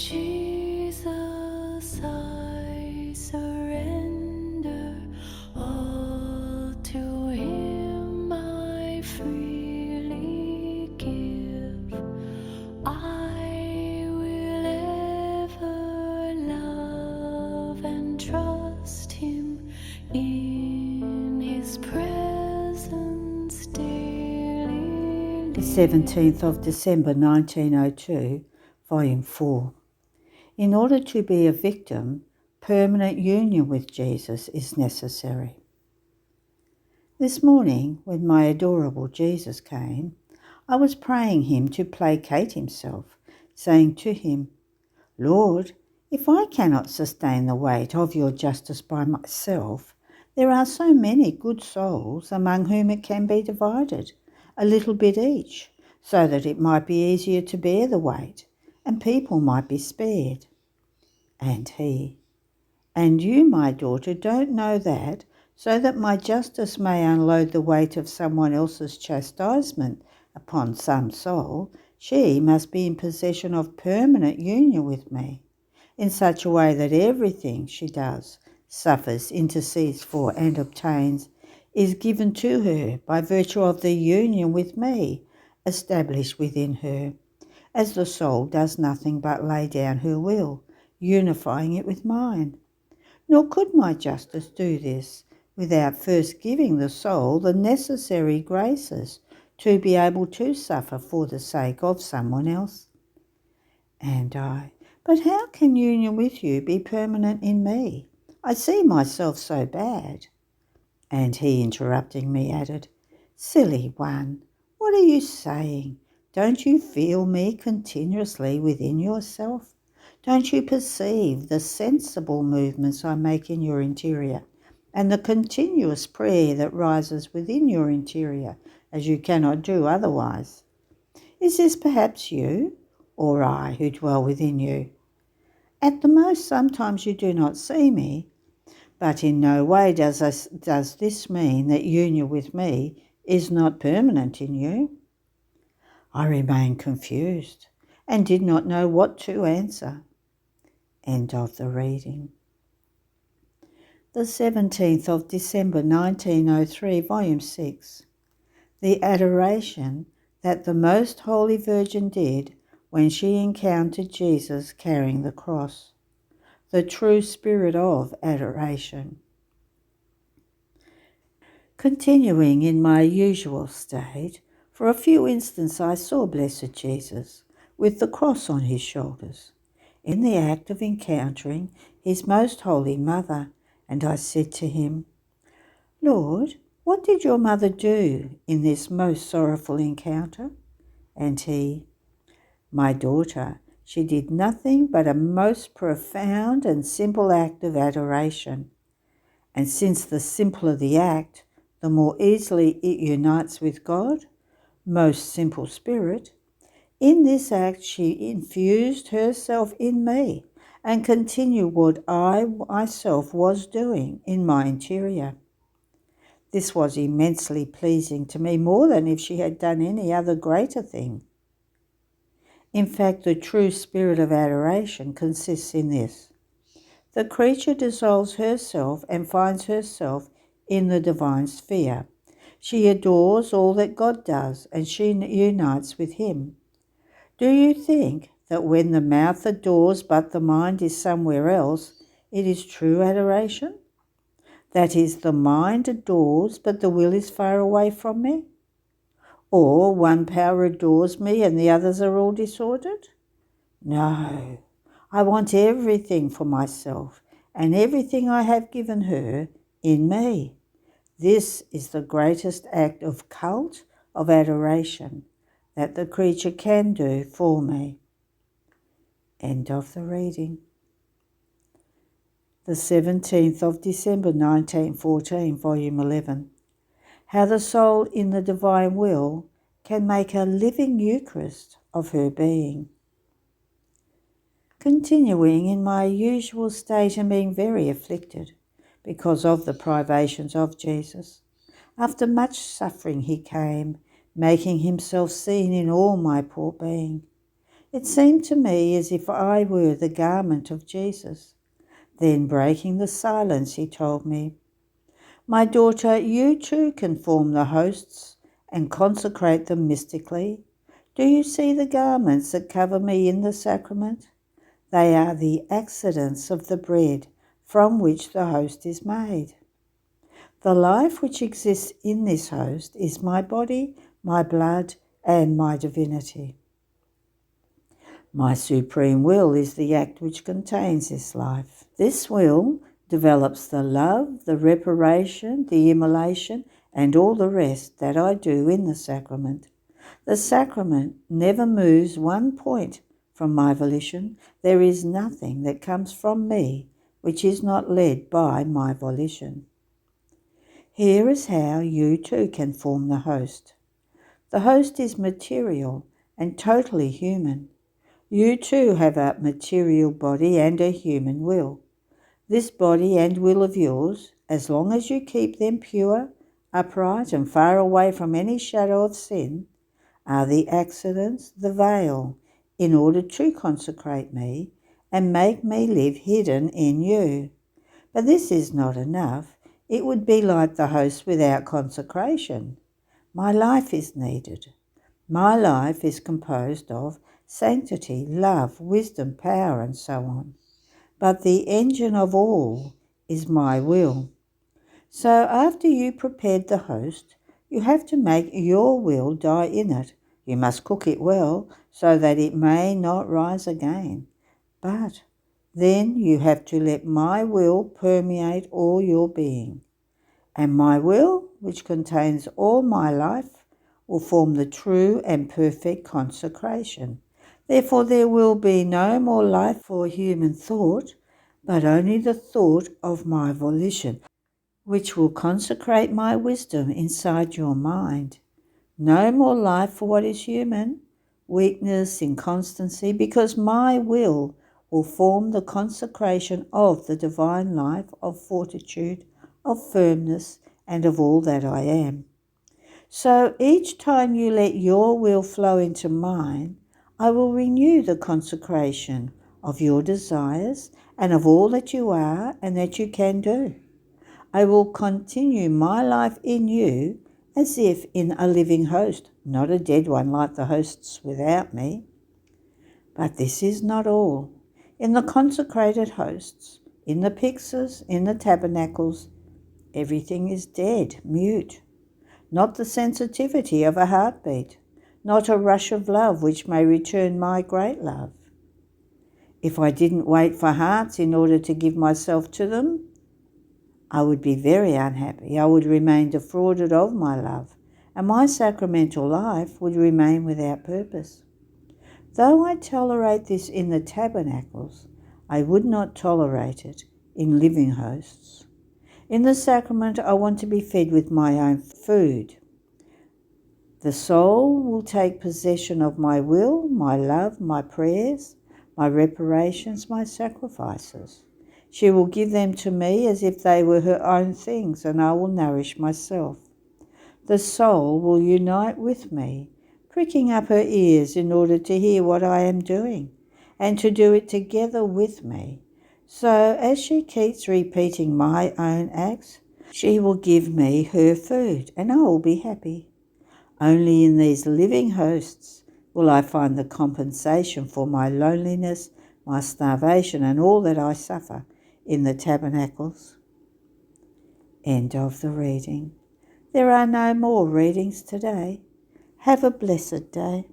Jesus, I surrender all to Him. I freely give. I will ever love and trust Him in His presence daily. The 17th of December 1902, Volume 4. In order to be a victim, permanent union with Jesus is necessary. This morning, when my adorable Jesus came, I was praying Him to placate Himself, saying to Him, Lord, if I cannot sustain the weight of your justice by myself, there are so many good souls among whom it can be divided, a little bit each, so that it might be easier to bear the weight, and people might be spared. And He, and you, my daughter, don't know that, so that my justice may unload the weight of someone else's chastisement upon some soul, she must be in possession of permanent union with me, in such a way that everything she does, suffers, intercedes for, and obtains, is given to her by virtue of the union with me, established within her, as the soul does nothing but lay down her will, unifying it with mine. Nor could my justice do this without first giving the soul the necessary graces to be able to suffer for the sake of someone else. And I, but how can union with you be permanent in me? I see myself so bad. And He, interrupting me, added, Silly one, what are you saying? Don't you feel me continuously within yourself? Don't you perceive the sensible movements I make in your interior, and the continuous prayer that rises within your interior, as you cannot do otherwise? Is this perhaps you, or I who dwell within you? At the most, sometimes you do not see me, but in no way does this mean that union with me is not permanent in you. I remained confused and did not know what to answer. End of the reading. The 17th of December 1903, Volume 6. The adoration that the Most Holy Virgin did when she encountered Jesus carrying the cross. The true spirit of adoration. Continuing in my usual state, for a few instants I saw Blessed Jesus with the cross on his shoulders, in the act of encountering his most holy mother, and I said to him, Lord, what did your mother do in this most sorrowful encounter? And he, My daughter, she did nothing but a most profound and simple act of adoration. And since the simpler the act, the more easily it unites with God, most simple spirit, in this act she infused herself in me and continued what I myself was doing in my interior. This was immensely pleasing to me, more than if she had done any other greater thing. In fact, the true spirit of adoration consists in this. The creature dissolves herself and finds herself in the divine sphere. She adores all that God does, and she unites with him. Do you think that when the mouth adores but the mind is somewhere else, it is true adoration? That is, the mind adores but the will is far away from me? Or one power adores me and the others are all disordered? No, I want everything for myself, and everything I have given her in me. This is the greatest act of cult, of adoration, that the creature can do for me. End of the reading. The 17th of December 1914, Volume 11. How the soul in the divine will can make a living Eucharist of her being. Continuing in my usual state and being very afflicted because of the privations of Jesus, after much suffering he came, making himself seen in all my poor being. It seemed to me as if I were the garment of Jesus. Then, breaking the silence, he told me, "My daughter, you too can form the hosts and consecrate them mystically. Do you see the garments that cover me in the sacrament? They are the accidents of the bread from which the host is made. The life which exists in this host is my body, my blood, and my divinity. My supreme will is the act which contains this life. This will develops the love, the reparation, the immolation, and all the rest that I do in the sacrament. The sacrament never moves one point from my volition. There is nothing that comes from me which is not led by my volition. Here is how you too can form the host. The host is material and totally human. You too have a material body and a human will. This body and will of yours, as long as you keep them pure, upright, and far away from any shadow of sin, are the accidents, the veil, in order to consecrate me and make me live hidden in you. But this is not enough. It would be like the host without consecration. My life is needed. My life is composed of sanctity, love, wisdom, power, and so on. But the engine of all is my will. So after you prepared the host, you have to make your will die in it. You must cook it well so that it may not rise again. But then you have to let my will permeate all your being. And my will, which contains all my life, will form the true and perfect consecration. Therefore there will be no more life for human thought, but only the thought of my volition, which will consecrate my wisdom inside your mind. No more life for what is human, weakness, inconstancy, because my will form the consecration of the divine life, of fortitude, of firmness, and of all that I am. So each time you let your will flow into mine, I will renew the consecration of your desires and of all that you are and that you can do. I will continue my life in you as if in a living host, not a dead one like the hosts without me. But this is not all. In the consecrated hosts, in the pyxes, in the tabernacles, everything is dead, mute. Not the sensitivity of a heartbeat, not a rush of love which may return my great love. If I didn't wait for hearts in order to give myself to them, I would be very unhappy. I would remain defrauded of my love, and my sacramental life would remain without purpose. Though I tolerate this in the tabernacles, I would not tolerate it in living hosts. In the sacrament, I want to be fed with my own food. The soul will take possession of my will, my love, my prayers, my reparations, my sacrifices. She will give them to me as if they were her own things, and I will nourish myself. The soul will unite with me, pricking up her ears in order to hear what I am doing, and to do it together with me. So as she keeps repeating my own acts, she will give me her food, and I will be happy. Only in these living hosts will I find the compensation for my loneliness, my starvation, and all that I suffer in the tabernacles. End of the reading. There are no more readings today. Have a blessed day.